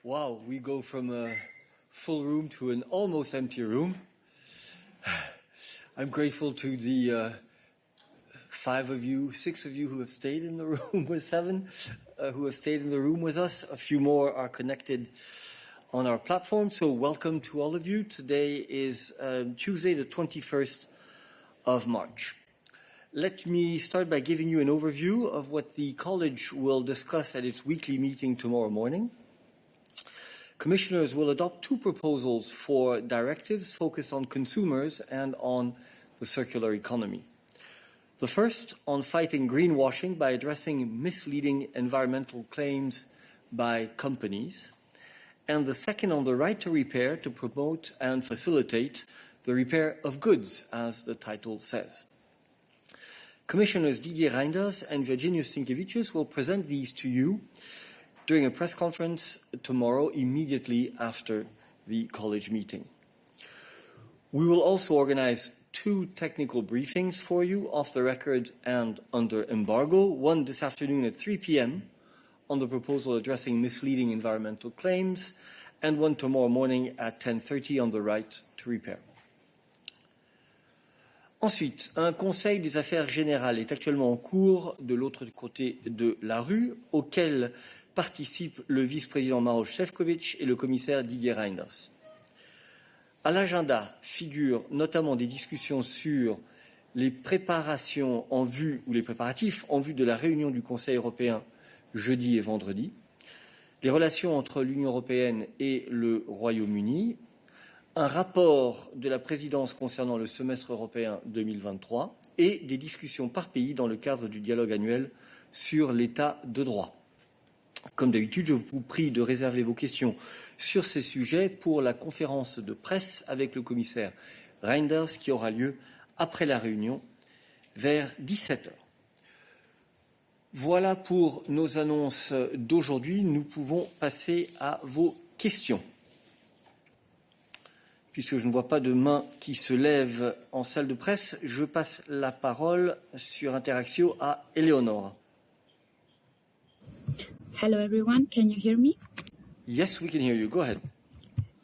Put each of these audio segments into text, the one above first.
Wow, we go from a full room to an almost empty room. I'm grateful to the 5 of you, 6 of you who have stayed in the room with 7, who have stayed in the room with us. A few more are connected on our platform, so welcome to all of you. Today is Tuesday, the 21st of March. Let me start by giving you an overview of what the College will discuss at its weekly meeting tomorrow morning. Commissioners will adopt 2 proposals for directives focused on consumers and on the circular economy. The first on fighting greenwashing by addressing misleading environmental claims by companies, and the second on the right to repair to promote and facilitate the repair of goods, as the title says. Commissioners Didier Reynders and Virginijus Sinkevicius will present these to you during a press conference tomorrow, immediately after the College meeting. We will also organize 2 technical briefings for you, off the record and under embargo, one this afternoon at 3 p.m. on the proposal addressing misleading environmental claims, and one tomorrow morning at 10:30 on the right to repair. Ensuite, un conseil des affaires générales est actuellement en cours de l'autre côté de la rue, auquel participent le vice-président Maroš Šefčovič et le commissaire Didier Reynders. À l'agenda figurent notamment des discussions sur les préparations en vue ou les préparatifs en vue de la réunion du Conseil européen jeudi et vendredi, les relations entre l'Union européenne et le Royaume-Uni, un rapport de la présidence concernant le semestre européen 2023 et des discussions par pays dans le cadre du dialogue annuel sur l'état de droit. Comme d'habitude, je vous prie de réserver vos questions sur ces sujets pour la conférence de presse avec le commissaire Reynders qui aura lieu après la réunion vers 17h. Voilà pour nos annonces d'aujourd'hui. Nous pouvons passer à vos questions. Puisque je ne vois pas de main qui se lève en salle de presse, je passe la parole sur Interactio à Eleonora. Hello everyone, can you hear me? Yes, we can hear you. Go ahead.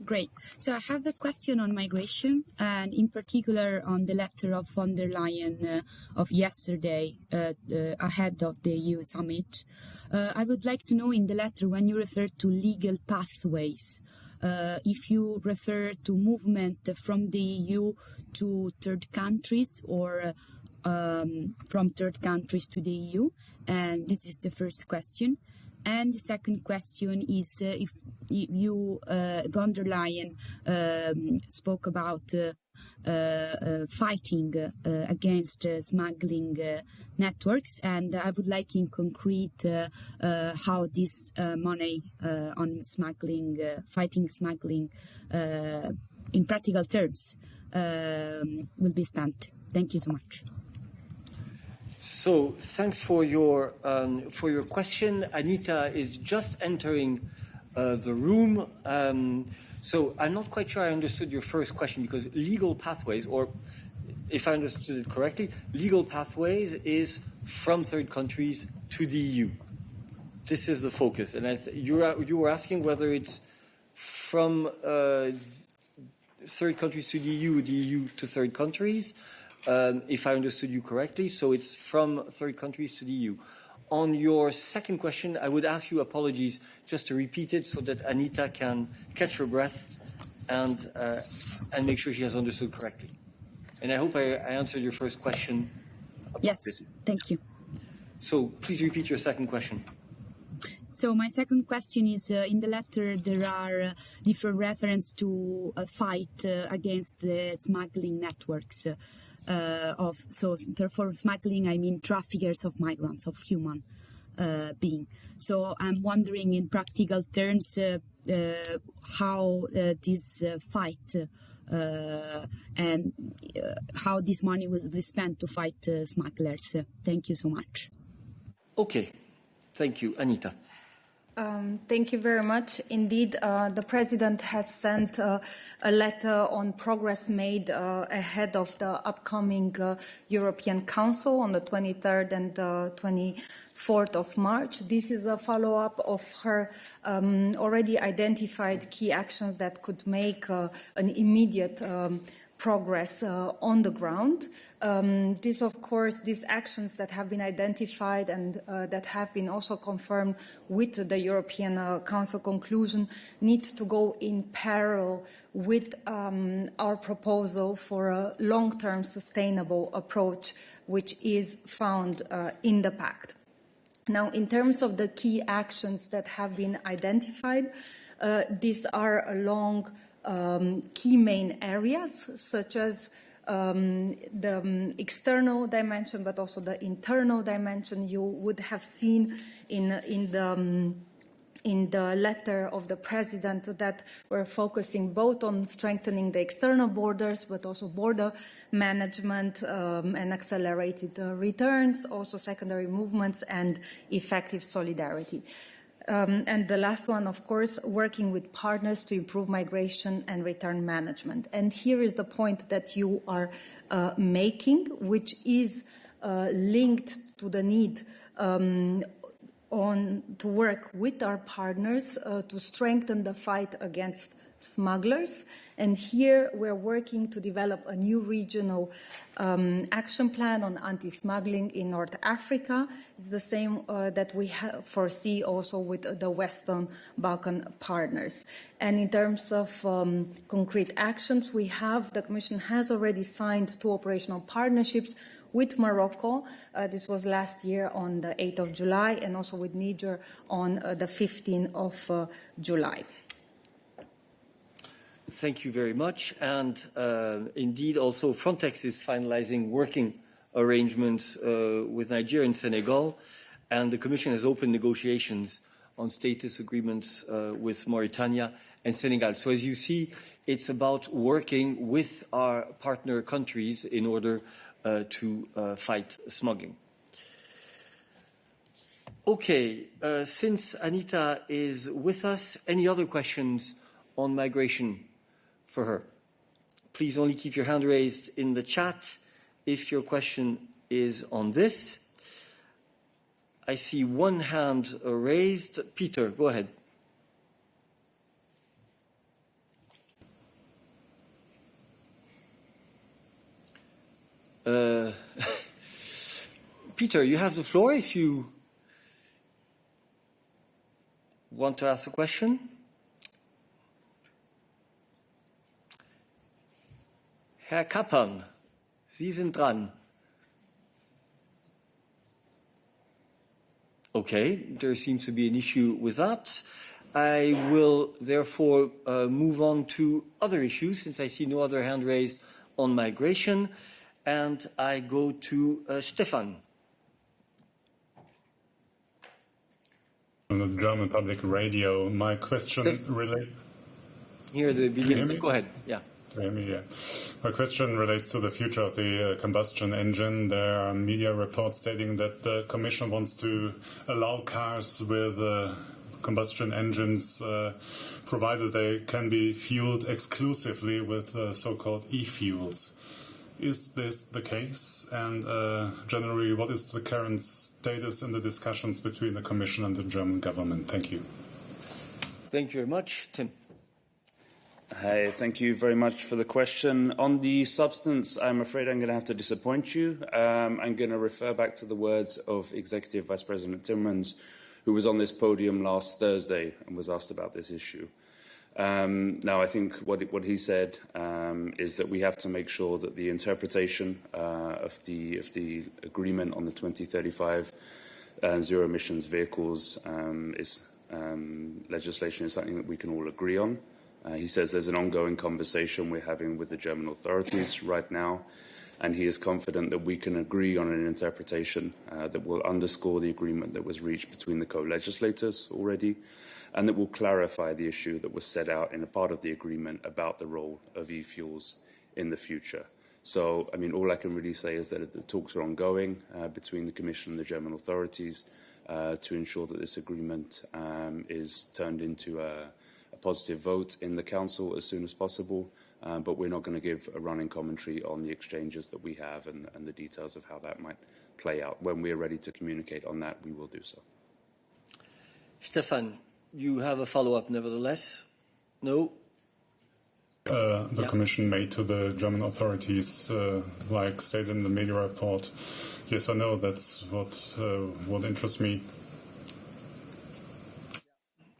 Great. So I have a question on migration and in particular on the letter of von der Leyen of yesterday ahead of the EU summit. I would like to know in the letter when you refer to legal pathways, if you refer to movement from the EU to third countries or from third countries to the EU. And this is the first question. And the second question is if you, von der Leyen, spoke about fighting against smuggling networks, and I would like in concrete how this money on smuggling, fighting smuggling, in practical terms, will be spent. Thank you so much. So thanks for your question. Anita is just entering the room. So I'm not quite sure I understood your first question because legal pathways, or if I understood it correctly, legal pathways is from third countries to the EU. This is the focus. And you were asking whether it's from third countries to the EU to third countries. If I understood you correctly, so it's from third countries to the EU. On your second question, I would ask you apologies just to repeat it so that Anita can catch her breath and make sure she has understood correctly. And I hope I answered your first question. Yes, thank you. So please repeat your second question. So my second question is, in the letter there are different references to a fight against the smuggling networks. For smuggling, I mean traffickers of migrants, of human being. So I'm wondering in practical terms how this fight and how this money will be spent to fight smugglers. Thank you so much. Okay. Thank you. Anita. Thank you very much. Indeed, the President has sent a letter on progress made ahead of the upcoming European Council on the 23rd and 24th of March. This is a follow-up of her already identified key actions that could make an immediate progress on the ground. These actions that have been identified and that have been also confirmed with the European Council conclusion need to go in parallel with our proposal for a long-term sustainable approach, which is found in the Pact. Now, in terms of the key actions that have been identified, these are along key main areas, such as the external dimension, but also the internal dimension. You would have seen in the letter of the President that we're focusing both on strengthening the external borders, but also border management and accelerated returns, also secondary movements and effective solidarity. And the last one, of course, working with partners to improve migration and return management. And here is the point that you are making, which is linked to the need to work with our partners to strengthen the fight against smugglers. And here we're working to develop a new regional action plan on anti-smuggling in North Africa. It's the same that we foresee also with the Western Balkan partners. And in terms of concrete actions, the Commission has already signed 2 operational partnerships with Morocco. This was last year on the 8th of July, and also with Niger on the 15th of July. Thank you very much. And indeed, also Frontex is finalizing working arrangements with Nigeria and Senegal, and the Commission has opened negotiations on status agreements with Mauritania and Senegal. So as you see, it's about working with our partner countries in order to fight smuggling. Okay, since Anita is with us, any other questions on migration for her? Please only keep your hand raised in the chat if your question is on this. I see one hand raised. Peter, go ahead. Peter, you have the floor if you want to ask a question. Herr Kappan, Sie sind dran. Okay, there seems to be an issue with that. I will therefore move on to other issues, since I see no other hand raised on migration. And I go to Stefan. On the German public radio, my question relates... Here at the beginning. Go ahead. Yeah. Yeah. My question relates to the future of the combustion engine. There are media reports stating that the Commission wants to allow cars with combustion engines, provided they can be fueled exclusively with so-called e-fuels. Is this the case? And generally, what is the current status in the discussions between the Commission and the German government? Thank you. Thank you very much. Tim. Hi, thank you very much for the question. On the substance, I'm afraid I'm going to have to disappoint you. I'm going to refer back to the words of Executive Vice President Timmermans, who was on this podium last Thursday and was asked about this issue. Now, I think what he said is that we have to make sure that the interpretation of the agreement on the 2035 zero emissions vehicles legislation is something that we can all agree on. He says there's an ongoing conversation we're having with the German authorities right now, and he is confident that we can agree on an interpretation that will underscore the agreement that was reached between the co-legislators already, and that will clarify the issue that was set out in a part of the agreement about the role of e-fuels in the future. So, I mean, all I can really say is that the talks are ongoing between the Commission and the German authorities, to ensure that this agreement is turned into a positive vote in the Council as soon as possible. But we're not going to give a running commentary on the exchanges that we have and the details of how that might play out. When we're ready to communicate on that, we will do so. Stefan, you have a follow-up nevertheless? No? The Commission made to the German authorities, like stated in the media report, yes or no, that's what interests me.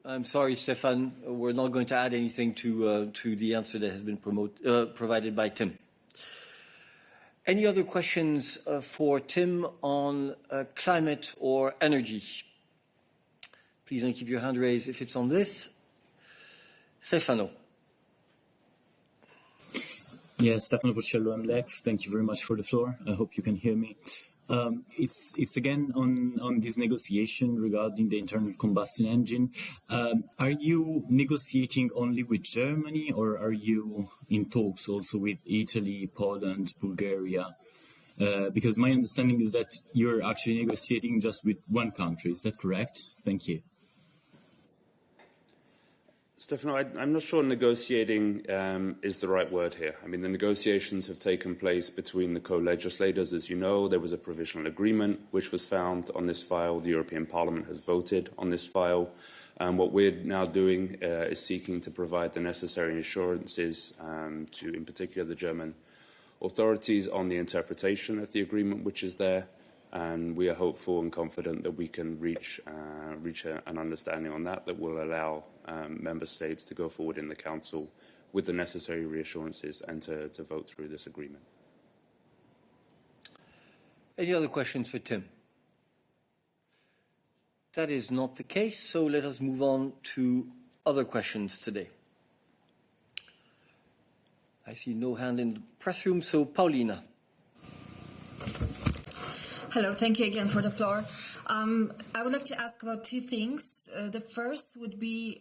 I'm sorry, Stefan, we're not going to add anything to the answer that has been provided by Tim. Any other questions for Tim on climate or energy? Please don't keep your hand raised if it's on this. Stefano. Yes, Stefano Porcello, I'm Lex. Thank you very much for the floor. I hope you can hear me. It's again on this negotiation regarding the internal combustion engine. Are you negotiating only with Germany, or are you in talks also with Italy, Poland, Bulgaria? Because my understanding is that you're actually negotiating just with one country. Is that correct? Thank you. Stefano, I'm not sure negotiating is the right word here. I mean, the negotiations have taken place between the co-legislators. As you know, there was a provisional agreement which was found on this file. The European Parliament has voted on this file. What we're now doing is seeking to provide the necessary assurances to, in particular, the German authorities on the interpretation of the agreement which is there. And we are hopeful and confident that we can reach an understanding on that will allow member states to go forward in the Council with the necessary reassurances and to vote through this agreement. Any other questions for Tim? That is not the case, so let us move on to other questions today. I see no hand in the press room, so Paulina. Hello, thank you again for the floor. I would like to ask about two things. The first would be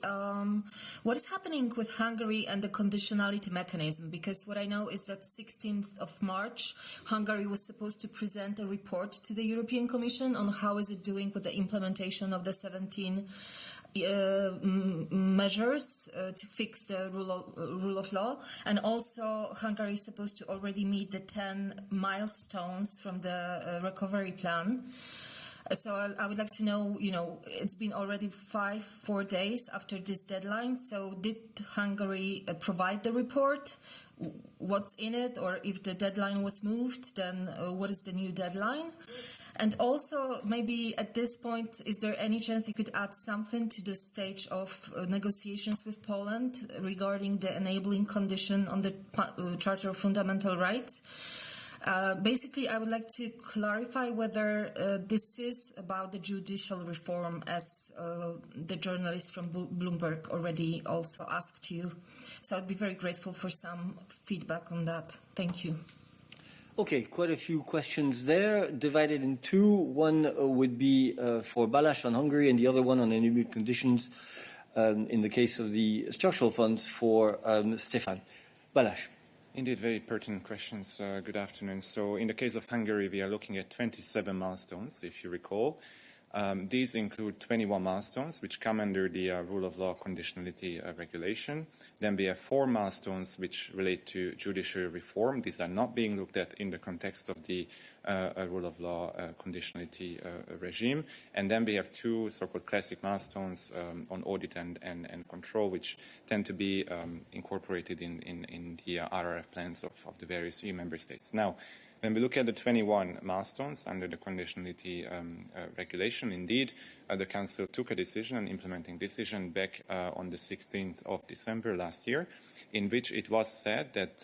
what is happening with Hungary and the conditionality mechanism? Because what I know is that 16th of March, Hungary was supposed to present a report to the European Commission on how is it doing with the implementation of the 17 measures to fix the rule of law, and also Hungary is supposed to already meet the 10 milestones from the recovery plan. So I would like to know, it's been already 4 days after this deadline. So did Hungary provide the report? What's in it? Or if the deadline was moved, then what is the new deadline? And also, maybe at this point, is there any chance you could add something to the stage of negotiations with Poland regarding the enabling condition on the Charter of Fundamental Rights? Basically, I would like to clarify whether this is about the judicial reform, as the journalist from Bloomberg already also asked you. So I'd be very grateful for some feedback on that. Thank you. Okay, quite a few questions there, divided in two. One would be for Balázs on Hungary, and the other one on enabling conditions in the case of the structural funds for Stefan. Balázs. Indeed, very pertinent questions. Good afternoon. So in the case of Hungary, we are looking at 27 milestones, if you recall. These include 21 milestones, which come under the rule of law conditionality regulation. Then we have 4 milestones which relate to judicial reform. These are not being looked at in the context of the rule of law conditionality regime. And then we have 2 so-called classic milestones on audit and control, which tend to be incorporated in the RRF plans of the various EU member states. Now, when we look at the 21 milestones under the conditionality regulation, indeed, the Council took a decision, an implementing decision, back on the 16th of December last year, in which it was said that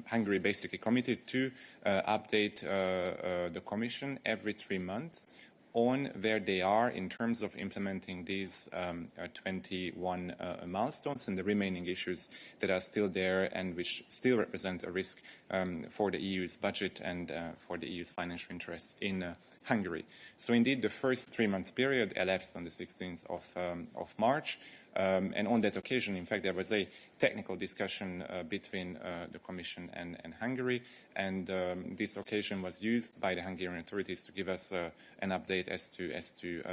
Hungary basically committed to update the Commission every 3 months on where they are in terms of implementing these 21 milestones and the remaining issues that are still there and which still represent a risk for the EU's budget and for the EU's financial interests in Hungary. So indeed, the first 3 month period elapsed on the 16th of March. And on that occasion, in fact, there was a technical discussion between the Commission and Hungary, and this occasion was used by the Hungarian authorities to give us an update as to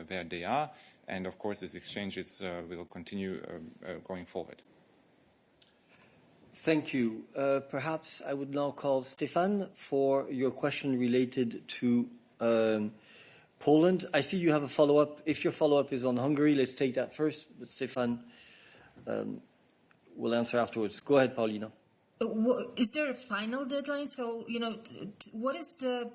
where they are. And of course, these exchanges will continue going forward. Thank you. Perhaps I would now call Stefan for your question related to Poland. I see you have a follow-up. If your follow-up is on Hungary, let's take that first. But Stefan will answer afterwards. Go ahead, Paulina. Is there a final deadline? So, what is the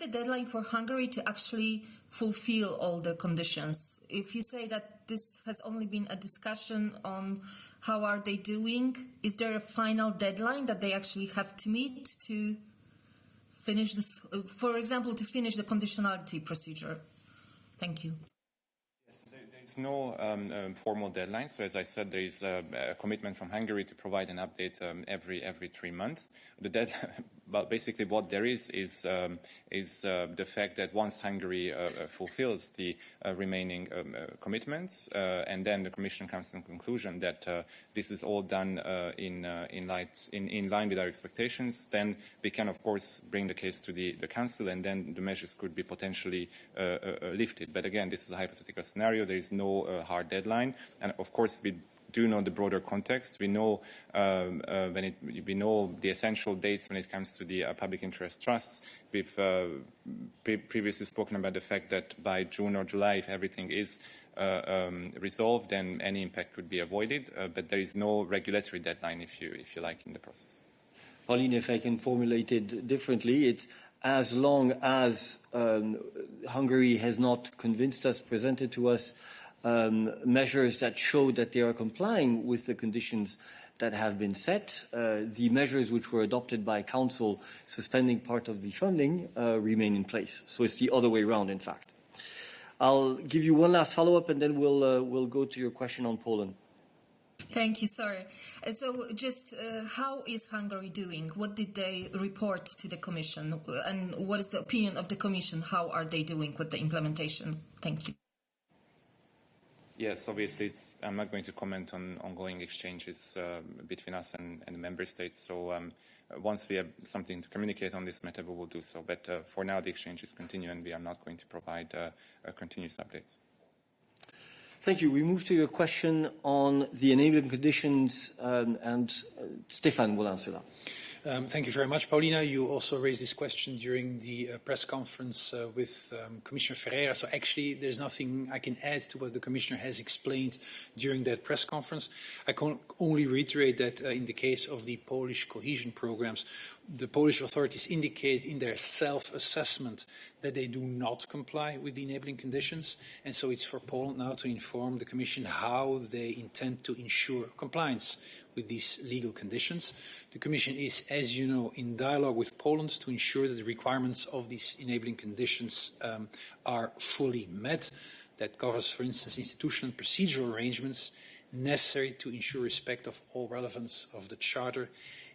deadline for Hungary to actually fulfill all the conditions? If you say that this has only been a discussion on how are they doing, is there a final deadline that they actually have to meet to finish this, for example, to finish the conditionality procedure? Thank you. There's no formal deadline. So as I said, there is a commitment from Hungary to provide an update every 3 months. But basically what there is the fact that once Hungary fulfills the remaining commitments, and then the Commission comes to the conclusion that this is all done in line with our expectations, then we can of course bring the case to the Council, and then the measures could be potentially lifted. But again, this is a hypothetical scenario. There is no hard deadline, and of course we do know the broader context. We know we know the essential dates when it comes to the public interest trusts. We've previously spoken about the fact that by June or July, if everything is resolved, then any impact could be avoided. But there is no regulatory deadline, if you like, in the process. Pauline, if I can formulate it differently, it's as long as Hungary has not convinced us, presented to us measures that show that they are complying with the conditions that have been set. The measures which were adopted by Council suspending part of the funding remain in place. So it's the other way around, in fact. I'll give you one last follow-up, and then we'll go to your question on Poland. Thank you. Sorry. So just how is Hungary doing? What did they report to the Commission? And what is the opinion of the Commission? How are they doing with the implementation? Thank you. Yes, obviously, I'm not going to comment on ongoing exchanges between us and the member states. So once we have something to communicate on this matter, we will do so. But for now, the exchanges continue, and we are not going to provide continuous updates. Thank you. We move to your question on the enabling conditions, and Stefan will answer that. Thank you very much, Paulina. You also raised this question during the press conference with Commissioner Ferreira. So actually, there's nothing I can add to what the Commissioner has explained during that press conference. I can only reiterate that in the case of the Polish cohesion programs, the Polish authorities indicate in their self-assessment that they do not comply with the enabling conditions. And so it's for Poland now to inform the Commission how they intend to ensure compliance with these legal conditions. The Commission is, as you know, in dialogue with Poland to ensure that the requirements of these enabling conditions are fully met. That covers, for instance, institutional and procedural arrangements necessary to ensure respect of all relevance of the Charter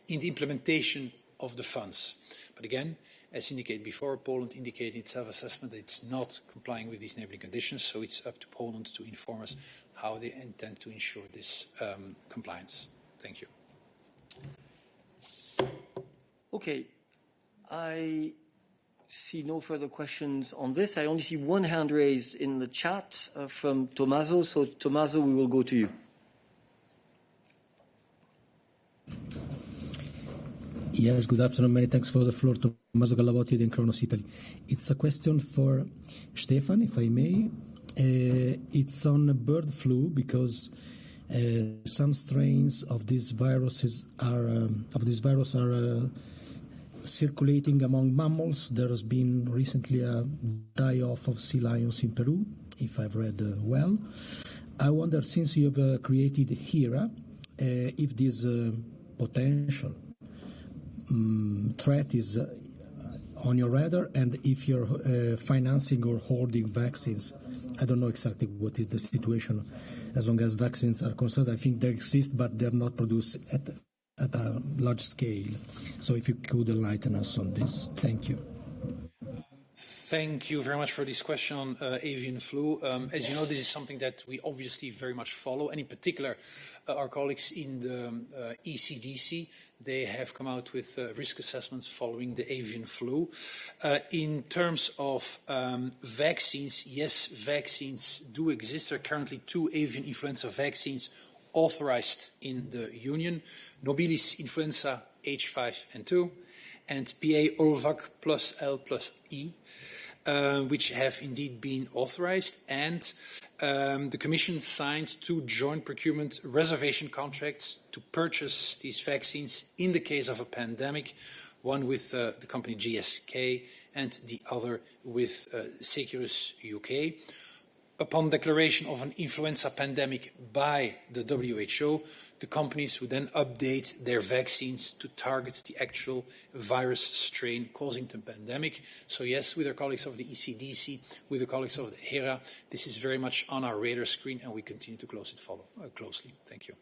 in the implementation of the funds. But again, as indicated before, Poland indicated in its self-assessment that it's not complying with these enabling conditions, so it's up to Poland to inform us how they intend to ensure this compliance. Thank you. Okay, I see no further questions on this. I only see one hand raised in the chat from Tommaso. So, Tommaso, we will go to you. Yes, good afternoon. Many thanks for the floor. Tommaso Gallavotti in Kronos, Italy. It's a question for Stefan, if I may. It's on bird flu because some strains of these viruses are circulating among mammals. There has been recently a die-off of sea lions in Peru, if I've read well. I wonder, since you have created HERA, if this potential threat is on your radar, and if you're financing or hoarding vaccines. I don't know exactly what is the situation. As long as vaccines are concerned, I think they exist, but they're not produced at a large scale. So if you could enlighten us on this. Thank you. Thank you very much for this question on avian flu. As you know, this is something that we obviously very much follow, and in particular, our colleagues in the ECDC, they have come out with risk assessments following the avian flu. In terms of vaccines, yes, vaccines do exist. There are currently 2 avian influenza vaccines authorized in the Union, Nobilis influenza H5N2 and PA Orvac plus L plus E. Which have indeed been authorized, and the Commission signed 2 joint procurement reservation contracts to purchase these vaccines in the case of a pandemic, one with the company GSK and the other with Securus UK. Upon declaration of an influenza pandemic by the WHO, the companies would then update their vaccines to target the actual virus strain causing the pandemic. So yes, with our colleagues of the ECDC, with the colleagues of the HERA, this is very much on our radar screen, and we continue to follow closely. Thank you.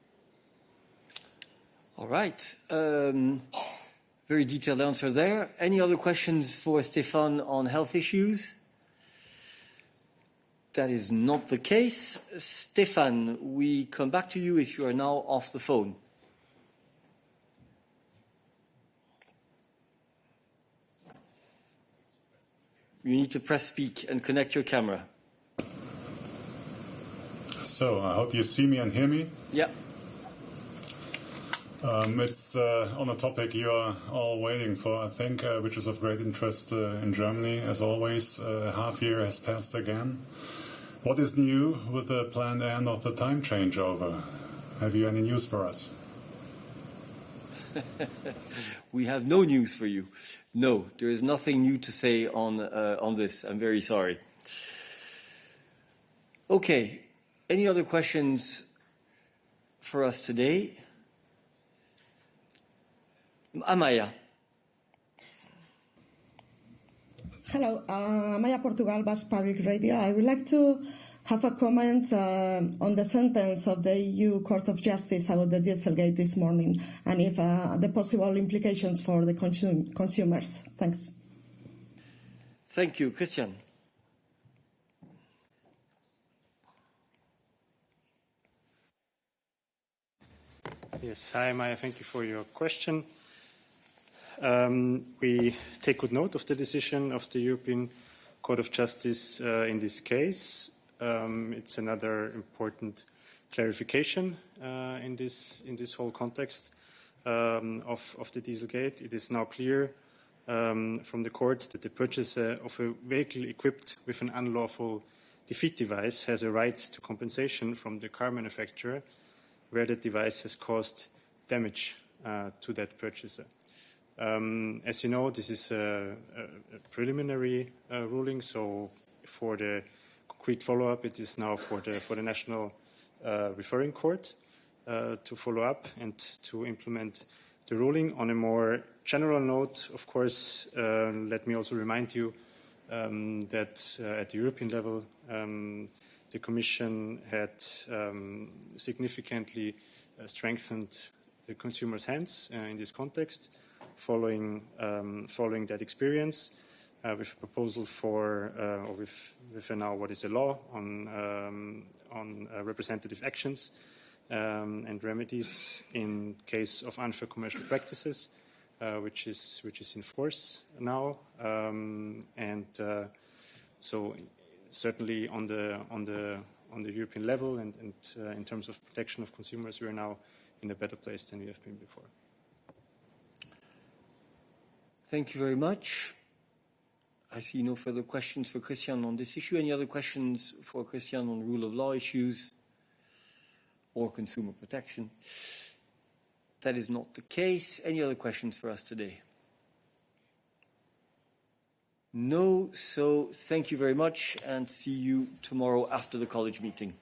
All right. Very detailed answer there. Any other questions for Stefan on health issues? That is not the case. Stefan, we come back to you if you are now off the phone. You need to press speak and connect your camera. So, I hope you see me and hear me. Yeah. It's on a topic you are all waiting for, I think, which is of great interest in Germany. As always, a half year has passed again. What is new with the planned end of the time changeover? Have you any news for us? We have no news for you. No, there is nothing new to say on this. I'm very sorry. Okay, any other questions for us today? Amaya. Hello, Maya Portugal, Basque Public Radio. I would like to have a comment on the sentence of the EU Court of Justice about the Dieselgate this morning, and if the possible implications for the consumers. Thanks. Thank you. Christian. Yes, hi Maya, thank you for your question. We take good note of the decision of the European Court of Justice in this case. It's another important clarification in this whole context of the Dieselgate. It is now clear from the court that the purchaser of a vehicle equipped with an unlawful defeat device has a right to compensation from the car manufacturer where the device has caused damage to that purchaser. As you know, this is a preliminary ruling, so for the concrete follow-up, it is now for the National Referring Court to follow up and to implement the ruling. On a more general note, of course, let me also remind you that at the European level, the Commission had significantly strengthened the consumer's hands in this context, following that experience, with a proposal for, or with now what is a law on representative actions and remedies in case of unfair commercial practices, which is in force now, so certainly on the European level and in terms of protection of consumers, we are now in a better place than we have been before. Thank you very much. I see no further questions for Christian on this issue. Any other questions for Christian on rule of law issues or consumer protection? That is not the case. Any other questions for us today? No, so thank you very much and see you tomorrow after the college meeting.